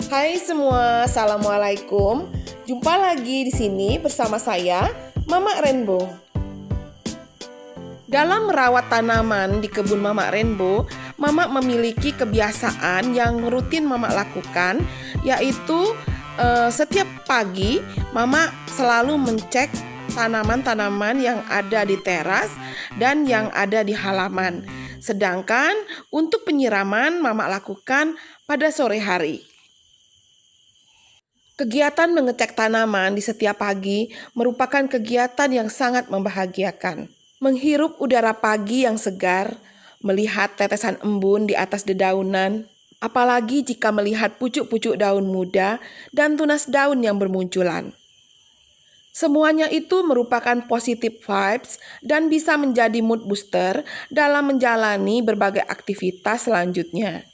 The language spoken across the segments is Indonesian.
Hai semua, assalamualaikum. Jumpa lagi di sini bersama saya, Mama Rainbow. Dalam merawat tanaman di kebun Mama Rainbow, Mama memiliki kebiasaan yang rutin Mama lakukan, yaitu setiap pagi Mama selalu mencek tanaman-tanaman yang ada di teras dan yang ada di halaman. Sedangkan untuk penyiraman Mama lakukan pada sore hari. Kegiatan mengecek tanaman di setiap pagi merupakan kegiatan yang sangat membahagiakan. Menghirup udara pagi yang segar, melihat tetesan embun di atas dedaunan, apalagi jika melihat pucuk-pucuk daun muda dan tunas daun yang bermunculan. Semuanya itu merupakan positive vibes dan bisa menjadi mood booster dalam menjalani berbagai aktivitas selanjutnya.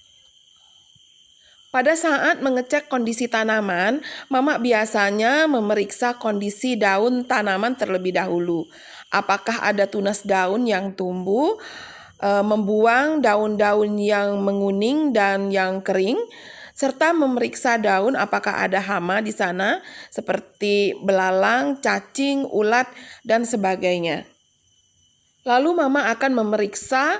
Pada saat mengecek kondisi tanaman, Mama biasanya memeriksa kondisi daun tanaman terlebih dahulu. Apakah ada tunas daun yang tumbuh, membuang daun-daun yang menguning dan yang kering, serta memeriksa daun apakah ada hama di sana seperti belalang, cacing, ulat, dan sebagainya. Lalu Mama akan memeriksa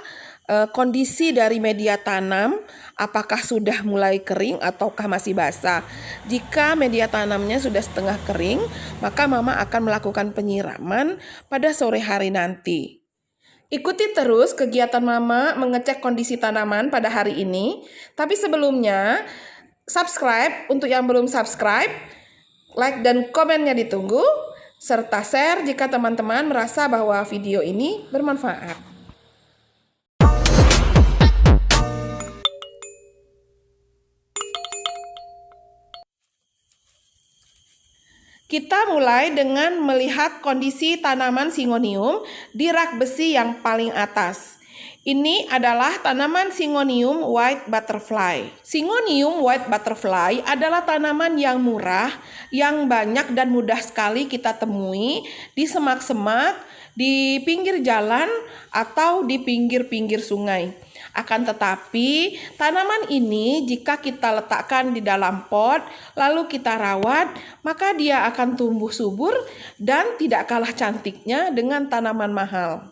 kondisi dari media tanam, apakah sudah mulai kering ataukah masih basah. Jika media tanamnya sudah setengah kering, maka Mama akan melakukan penyiraman pada sore hari nanti. Ikuti terus kegiatan Mama mengecek kondisi tanaman pada hari ini. Tapi sebelumnya, subscribe untuk yang belum subscribe, like dan komennya ditunggu, serta share jika teman-teman merasa bahwa video ini bermanfaat. Kita mulai dengan melihat kondisi tanaman Syngonium di rak besi yang paling atas. Ini adalah tanaman Syngonium white butterfly. Syngonium white butterfly adalah tanaman yang murah, yang banyak dan mudah sekali kita temui di semak-semak, di pinggir jalan, atau di pinggir-pinggir sungai. Akan tetapi, tanaman ini jika kita letakkan di dalam pot, lalu kita rawat, maka dia akan tumbuh subur dan tidak kalah cantiknya dengan tanaman mahal.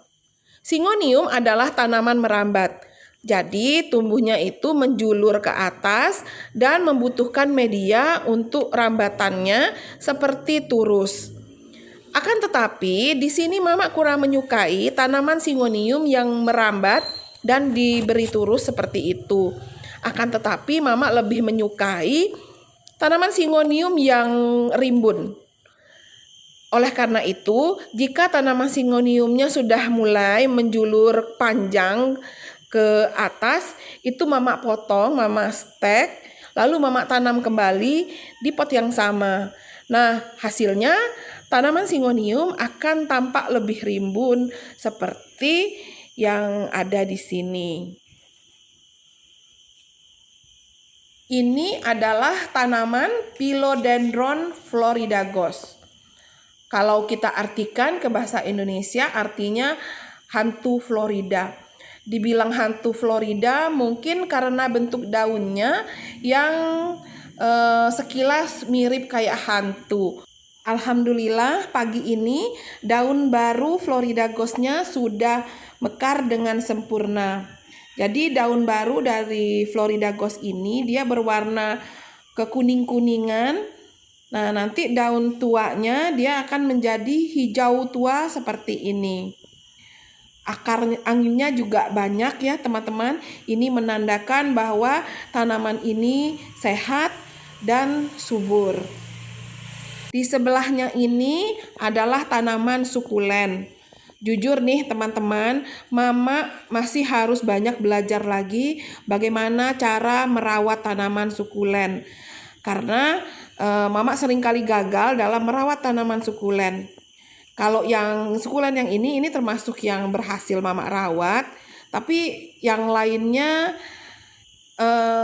Syngonium adalah tanaman merambat. Jadi, tumbuhnya itu menjulur ke atas dan membutuhkan media untuk rambatannya seperti turus. Akan tetapi, di sini Mama kurang menyukai tanaman Syngonium yang merambat dan diberi turus seperti itu. Akan tetapi Mama lebih menyukai tanaman Syngonium yang rimbun. Oleh karena itu, jika tanaman Syngoniumnya sudah mulai menjulur panjang ke atas, itu Mama potong, Mama stek, lalu Mama tanam kembali di pot yang sama. Nah, hasilnya tanaman Syngonium akan tampak lebih rimbun seperti yang ada di sini. Ini adalah tanaman Philodendron floridagos. Kalau kita artikan ke bahasa Indonesia artinya hantu Florida. Dibilang hantu Florida mungkin karena bentuk daunnya yang sekilas mirip kayak hantu. Alhamdulillah pagi ini daun baru floridagosnya sudah mekar dengan sempurna. Jadi daun baru dari floridagos ini dia berwarna kekuning-kuningan. Nah, nanti daun tuanya dia akan menjadi hijau tua seperti ini. Anginnya juga banyak ya teman-teman. Ini menandakan bahwa tanaman ini sehat dan subur. Di sebelahnya ini adalah tanaman sukulen. Jujur nih teman-teman, Mama masih harus banyak belajar lagi bagaimana cara merawat tanaman sukulen. Karena Mama seringkali gagal dalam merawat tanaman sukulen. Kalau yang sukulen yang ini termasuk yang berhasil Mama rawat. Tapi yang lainnya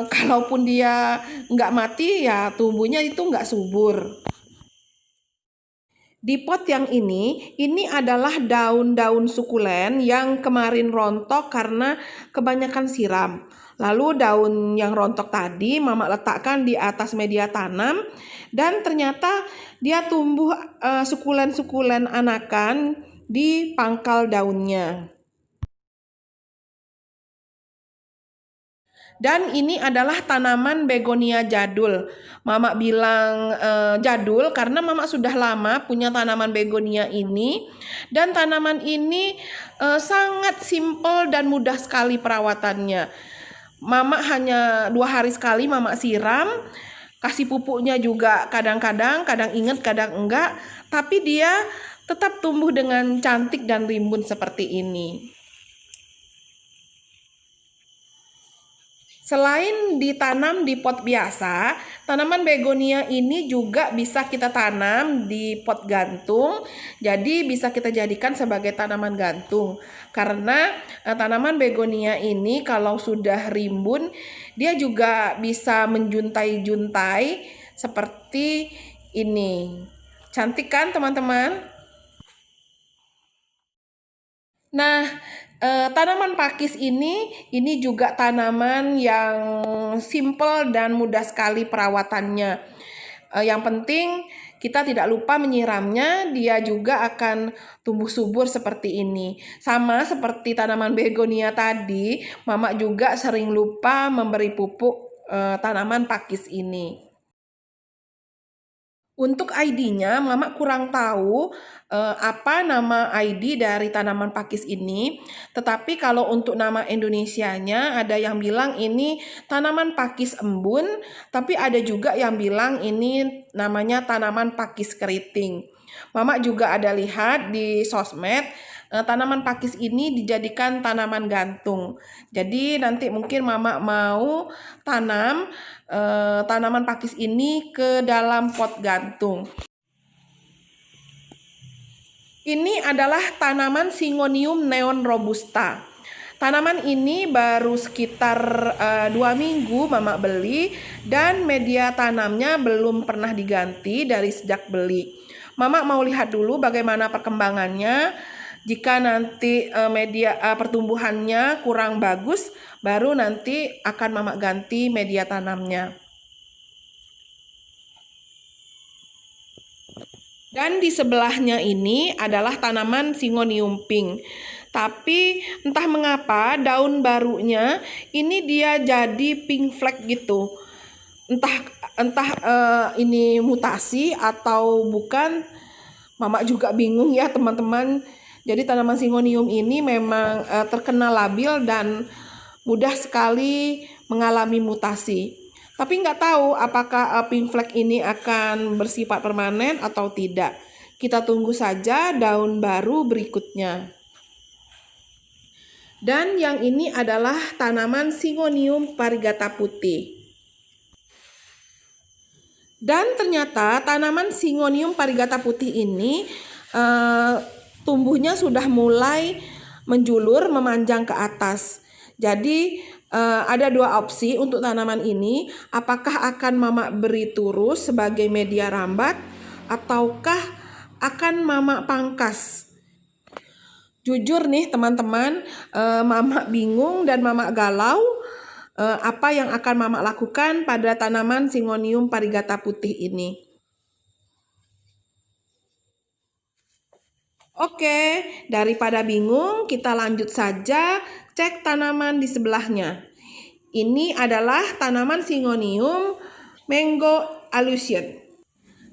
kalaupun dia nggak mati ya tumbuhnya itu nggak subur. Di pot yang ini adalah daun-daun sukulen yang kemarin rontok karena kebanyakan siram. Lalu daun yang rontok tadi Mama letakkan di atas media tanam dan ternyata dia tumbuh sukulen-sukulen anakan di pangkal daunnya. Dan ini adalah tanaman begonia jadul. Mama bilang jadul karena Mama sudah lama punya tanaman begonia ini. Dan tanaman ini sangat simpel dan mudah sekali perawatannya. Mama hanya 2 hari sekali Mama siram. Kasih pupuknya juga kadang-kadang, kadang ingat, kadang enggak. Tapi dia tetap tumbuh dengan cantik dan rimbun seperti ini. Selain ditanam di pot biasa, tanaman begonia ini juga bisa kita tanam di pot gantung. Jadi bisa kita jadikan sebagai tanaman gantung. Karena tanaman begonia ini kalau sudah rimbun, dia juga bisa menjuntai-juntai seperti ini. Cantik kan teman-teman? Nah, tanaman pakis ini juga tanaman yang simple dan mudah sekali perawatannya. Yang penting kita tidak lupa menyiramnya, dia juga akan tumbuh subur seperti ini. Sama seperti tanaman begonia tadi, Mama juga sering lupa memberi pupuk tanaman pakis ini. Untuk ID-nya, Mama kurang tahu apa nama ID dari tanaman pakis ini. Tetapi kalau untuk nama Indonesianya, ada yang bilang ini tanaman pakis embun, tapi ada juga yang bilang ini namanya tanaman pakis keriting. Mama juga ada lihat di sosmed, tanaman pakis ini dijadikan tanaman gantung. Jadi nanti mungkin Mama mau tanam tanaman pakis ini ke dalam pot gantung. Ini adalah tanaman Syngonium neon robusta. Tanaman ini baru sekitar 2 minggu Mama beli dan media tanamnya belum pernah diganti dari sejak beli. Mama mau lihat dulu bagaimana perkembangannya. Jika nanti media pertumbuhannya kurang bagus, baru nanti akan Mama ganti media tanamnya. Dan di sebelahnya ini adalah tanaman Syngonium pink. Tapi entah mengapa daun barunya ini dia jadi pink flag gitu. Entah ini mutasi atau bukan, Mama juga bingung ya teman-teman. Jadi tanaman Syngonium ini memang terkena labil dan mudah sekali mengalami mutasi. Tapi nggak tahu apakah pink flag ini akan bersifat permanen atau tidak. Kita tunggu saja daun baru berikutnya. Dan yang ini adalah tanaman Syngonium variegata putih. Dan ternyata tanaman Syngonium variegata putih ini tumbuhnya sudah mulai menjulur memanjang ke atas. Jadi ada 2 opsi untuk tanaman ini. Apakah akan Mama beri turus sebagai media rambat ataukah akan Mama pangkas? Jujur nih teman-teman, Mama bingung dan Mama galau apa yang akan Mama lakukan pada tanaman Syngonium variegata putih ini. Oke, daripada bingung, kita lanjut saja cek tanaman di sebelahnya. Ini adalah tanaman Syngonium Mango Illusion.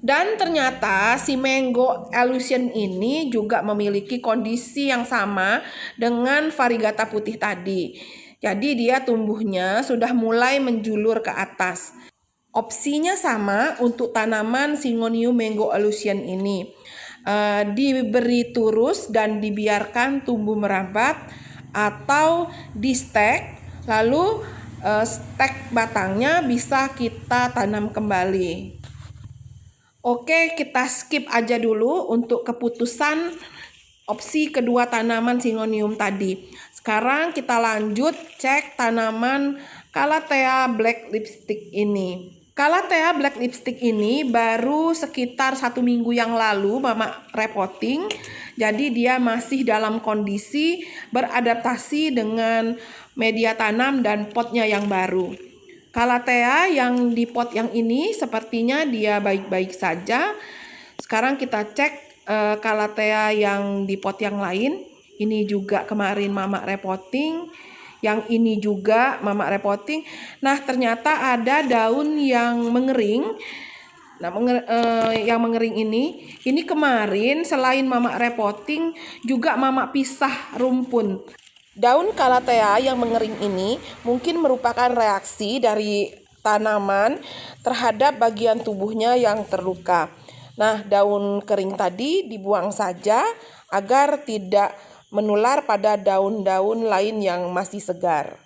Dan ternyata si Mango Illusion ini juga memiliki kondisi yang sama dengan variegata putih tadi. Jadi dia tumbuhnya sudah mulai menjulur ke atas. Opsinya sama untuk tanaman Syngonium Mango Illusion ini. Diberi turus dan dibiarkan tumbuh merambat atau di stek, lalu stek batangnya bisa kita tanam kembali. Oke, kita skip aja dulu untuk keputusan opsi kedua tanaman Syngonium tadi. Sekarang kita lanjut cek tanaman Calathea black lipstick ini. Calathea black lipstick ini baru sekitar 1 minggu yang lalu Mama repotting. Jadi dia masih dalam kondisi beradaptasi dengan media tanam dan potnya yang baru. Calathea yang di pot yang ini sepertinya dia baik-baik saja. Sekarang kita cek Calathea yang di pot yang lain. Ini juga kemarin Mama repotting. Yang ini juga Mama repotting. Nah, ternyata ada daun yang mengering. Nah, yang mengering ini kemarin selain Mama repotting juga Mama pisah rumpun. Daun Calathea yang mengering ini mungkin merupakan reaksi dari tanaman terhadap bagian tubuhnya yang terluka. Nah, daun kering tadi dibuang saja agar tidak menular pada daun-daun lain yang masih segar.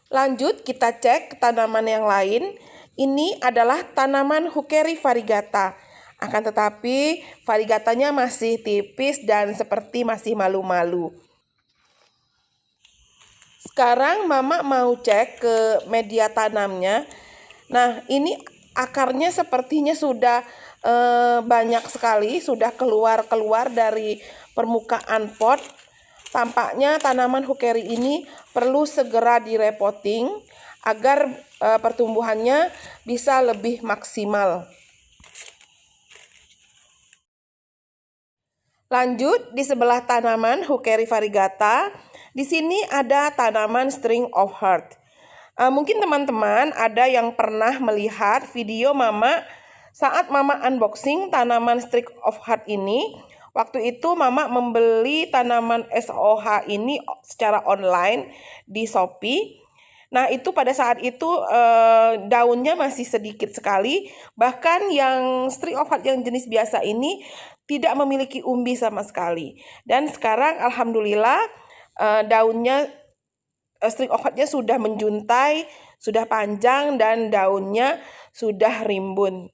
Lanjut kita cek tanaman yang lain. Ini adalah tanaman Heuchera variegata. Akan tetapi variegatanya masih tipis dan seperti masih malu-malu. Sekarang Mama mau cek ke media tanamnya. Nah, ini akarnya sepertinya sudah banyak sekali, sudah keluar dari permukaan pot. Tampaknya tanaman Heuchera ini perlu segera direpotting agar pertumbuhannya bisa lebih maksimal. Lanjut di sebelah tanaman Heuchera variegata, di sini ada tanaman string of heart. Mungkin teman-teman ada yang pernah melihat video Mama saat Mama unboxing tanaman string of heart ini. Waktu itu Mama membeli tanaman SOH ini secara online di Shopee. Nah, itu pada saat itu daunnya masih sedikit sekali. Bahkan yang string of heart yang jenis biasa ini tidak memiliki umbi sama sekali. Dan sekarang alhamdulillah daunnya string of heart-nya sudah menjuntai, sudah panjang dan daunnya sudah rimbun.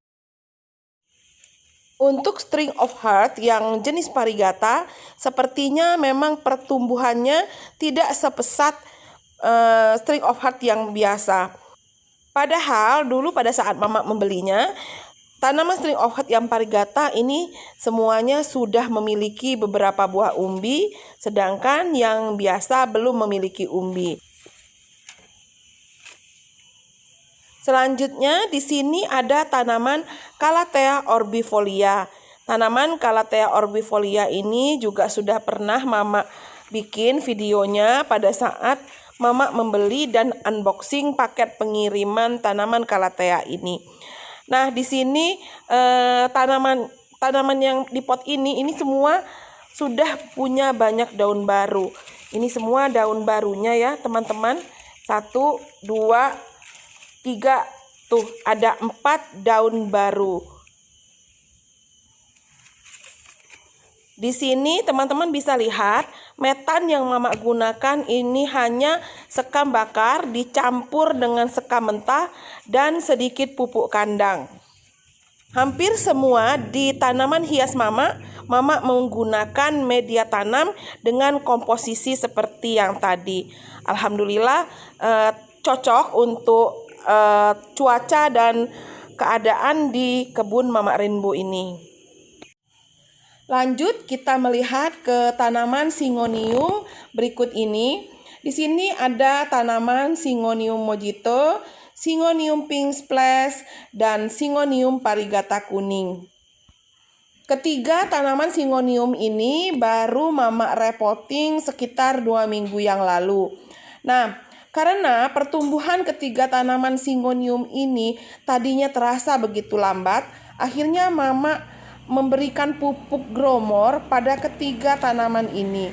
Untuk string of heart yang jenis variegata, sepertinya memang pertumbuhannya tidak sepesat string of heart yang biasa. Padahal dulu pada saat Mama membelinya, tanaman string of heart yang variegata ini semuanya sudah memiliki beberapa buah umbi, sedangkan yang biasa belum memiliki umbi. Selanjutnya di sini ada tanaman Calathea orbifolia. Tanaman Calathea orbifolia ini juga sudah pernah Mama bikin videonya pada saat Mama membeli dan unboxing paket pengiriman tanaman Calathea ini. Nah, di sini tanaman yang di pot ini semua sudah punya banyak daun baru. Ini semua daun barunya ya, teman-teman. 1, 2, 3, tuh ada 4 daun baru. Di sini teman-teman bisa lihat metan yang Mama gunakan ini hanya sekam bakar dicampur dengan sekam mentah dan sedikit pupuk kandang. Hampir semua di tanaman hias Mama menggunakan media tanam dengan komposisi seperti yang tadi. Alhamdulillah cocok untuk cuaca dan keadaan di kebun Mama Rainbow ini. Lanjut kita melihat ke tanaman Syngonium berikut ini. Di sini ada tanaman Syngonium mojito, Syngonium pink splash, dan Syngonium variegata kuning. Ketiga tanaman Syngonium ini baru Mama repotting sekitar 2 minggu yang lalu. Nah, karena pertumbuhan ketiga tanaman Syngonium ini tadinya terasa begitu lambat, akhirnya Mama memberikan pupuk gromor pada ketiga tanaman ini.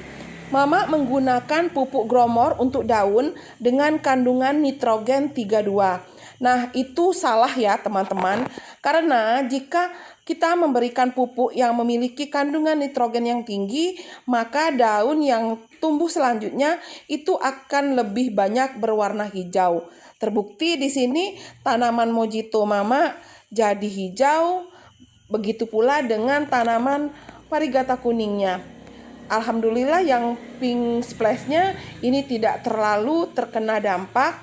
Mama menggunakan pupuk gromor untuk daun dengan kandungan nitrogen 32. Nah, itu salah ya teman-teman. Karena jika kita memberikan pupuk yang memiliki kandungan nitrogen yang tinggi, maka daun yang tumbuh selanjutnya itu akan lebih banyak berwarna hijau. Terbukti di sini tanaman mojito Mama jadi hijau. Begitu pula dengan tanaman variegata kuningnya. Alhamdulillah yang pink splash-nya ini tidak terlalu terkena dampak.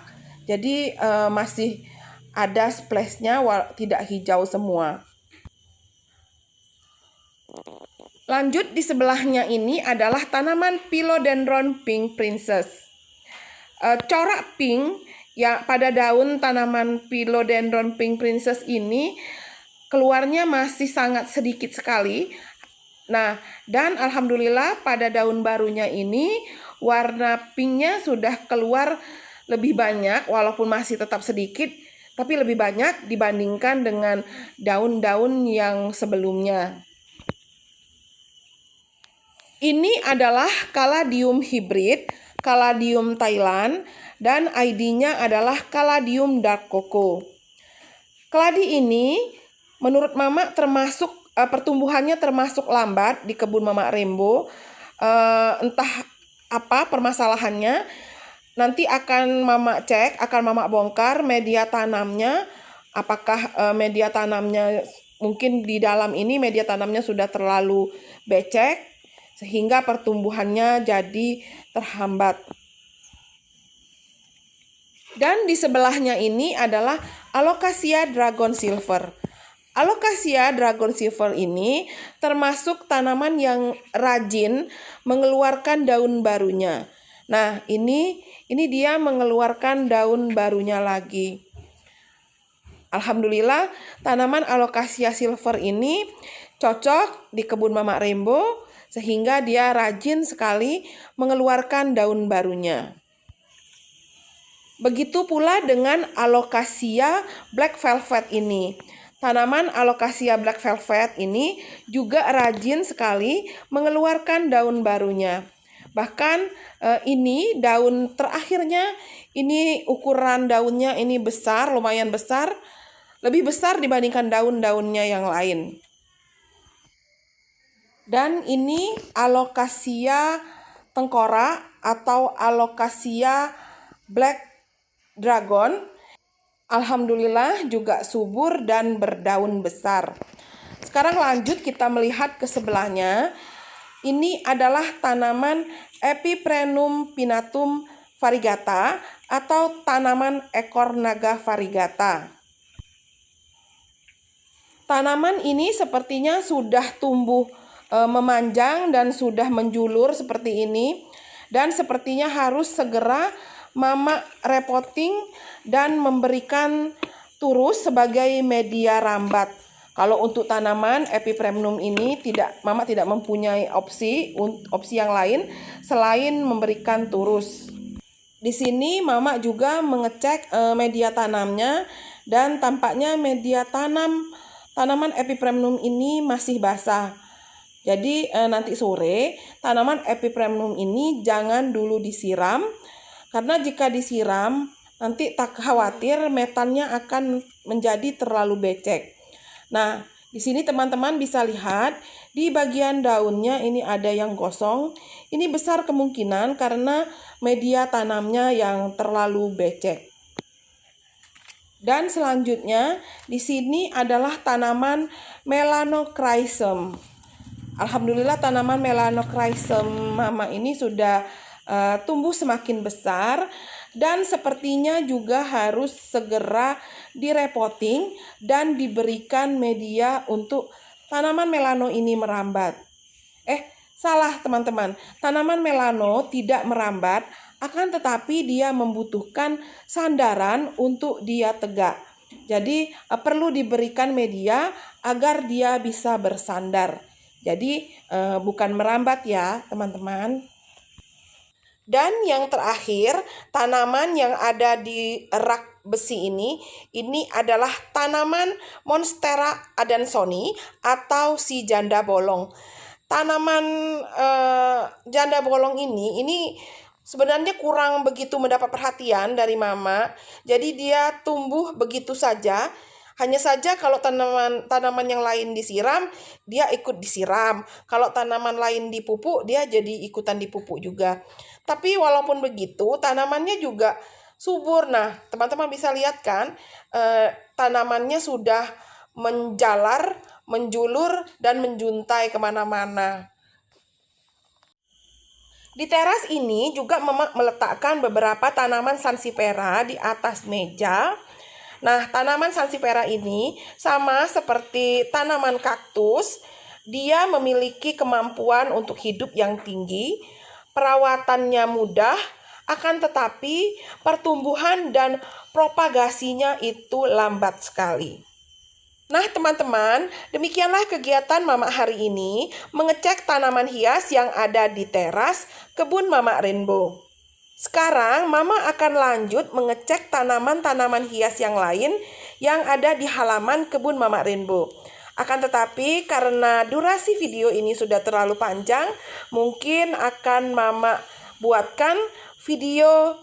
Jadi masih ada splashnya, tidak hijau semua. Lanjut, di sebelahnya ini adalah tanaman Philodendron Pink Princess. Corak pink ya pada daun tanaman Philodendron Pink Princess ini keluarnya masih sangat sedikit sekali. Nah, dan alhamdulillah pada daun barunya ini warna pinknya sudah keluar lebih banyak, walaupun masih tetap sedikit, tapi lebih banyak dibandingkan dengan daun-daun yang sebelumnya. Ini adalah Caladium hybrid, Caladium Thailand, dan ID-nya adalah Caladium Dark Coco. Keladi ini menurut Mama termasuk pertumbuhannya termasuk lambat di kebun Mama Rainbow. Entah apa permasalahannya, nanti akan Mama cek, akan Mama bongkar media tanamnya. Apakah media tanamnya mungkin di dalam ini media tanamnya sudah terlalu becek sehingga pertumbuhannya jadi terhambat. Dan di sebelahnya ini adalah Alocasia Dragon Silver. Alocasia Dragon Silver ini termasuk tanaman yang rajin mengeluarkan daun barunya. Nah, ini dia mengeluarkan daun barunya lagi. Alhamdulillah, tanaman Alocasia Silver ini cocok di kebun Mama Rainbow sehingga dia rajin sekali mengeluarkan daun barunya. Begitu pula dengan Alocasia Black Velvet ini. Tanaman Alocasia Black Velvet ini juga rajin sekali mengeluarkan daun barunya. Bahkan ini daun terakhirnya, ini ukuran daunnya ini besar, lumayan besar. Lebih besar dibandingkan daun-daunnya yang lain. Dan ini Alocasia tengkorak atau Alocasia Black Dragon. Alhamdulillah juga subur dan berdaun besar. Sekarang lanjut kita melihat ke sebelahnya. Ini adalah tanaman Epiprenum pinnatum variegata atau tanaman ekor naga variegata. Tanaman ini sepertinya sudah tumbuh memanjang dan sudah menjulur seperti ini, dan sepertinya harus segera Mama repotting dan memberikan turus sebagai media rambat. Kalau untuk tanaman Epiprenum ini Mama tidak mempunyai opsi yang lain selain memberikan turus. Di sini Mama juga mengecek media tanamnya, dan tampaknya media tanaman Epiprenum ini masih basah. Jadi nanti sore tanaman Epiprenum ini jangan dulu disiram, karena jika disiram nanti tak khawatir metannya akan menjadi terlalu becek. Nah, di sini teman-teman bisa lihat di bagian daunnya ini ada yang gosong. Ini besar kemungkinan karena media tanamnya yang terlalu becek. Dan selanjutnya di sini adalah tanaman Melanochrysum. Alhamdulillah tanaman Melanochrysum Mama ini sudah tumbuh semakin besar, dan sepertinya juga harus segera direpotting dan diberikan media untuk tanaman melano ini merambat. Salah teman-teman, tanaman melano tidak merambat, akan tetapi dia membutuhkan sandaran untuk dia tegak. Jadi perlu diberikan media agar dia bisa bersandar. Jadi bukan merambat ya teman-teman. Dan yang terakhir, tanaman yang ada di rak besi ini adalah tanaman Monstera adansoni atau si janda bolong. Tanaman janda bolong ini sebenarnya kurang begitu mendapat perhatian dari Mama. Jadi dia tumbuh begitu saja. Hanya saja kalau tanaman yang lain disiram, dia ikut disiram. Kalau tanaman lain dipupuk, dia jadi ikutan dipupuk juga. Tapi walaupun begitu, tanamannya juga subur. Nah, teman-teman bisa lihat kan, tanamannya sudah menjalar, menjulur, dan menjuntai kemana-mana. Di teras ini juga Mama meletakkan beberapa tanaman sansevieria di atas meja. Nah, tanaman sansevieria ini sama seperti tanaman kaktus, dia memiliki kemampuan untuk hidup yang tinggi, perawatannya mudah, akan tetapi pertumbuhan dan propagasinya itu lambat sekali. Nah teman-teman, demikianlah kegiatan Mama hari ini mengecek tanaman hias yang ada di teras kebun Mama Rainbow. Sekarang Mama akan lanjut mengecek tanaman-tanaman hias yang lain yang ada di halaman kebun Mama Rainbow. Akan tetapi karena durasi video ini sudah terlalu panjang, mungkin akan Mama buatkan video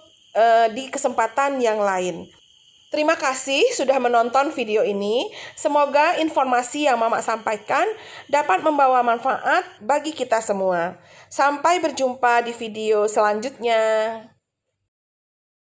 di kesempatan yang lain. Terima kasih sudah menonton video ini. Semoga informasi yang Mama sampaikan dapat membawa manfaat bagi kita semua. Sampai berjumpa di video selanjutnya.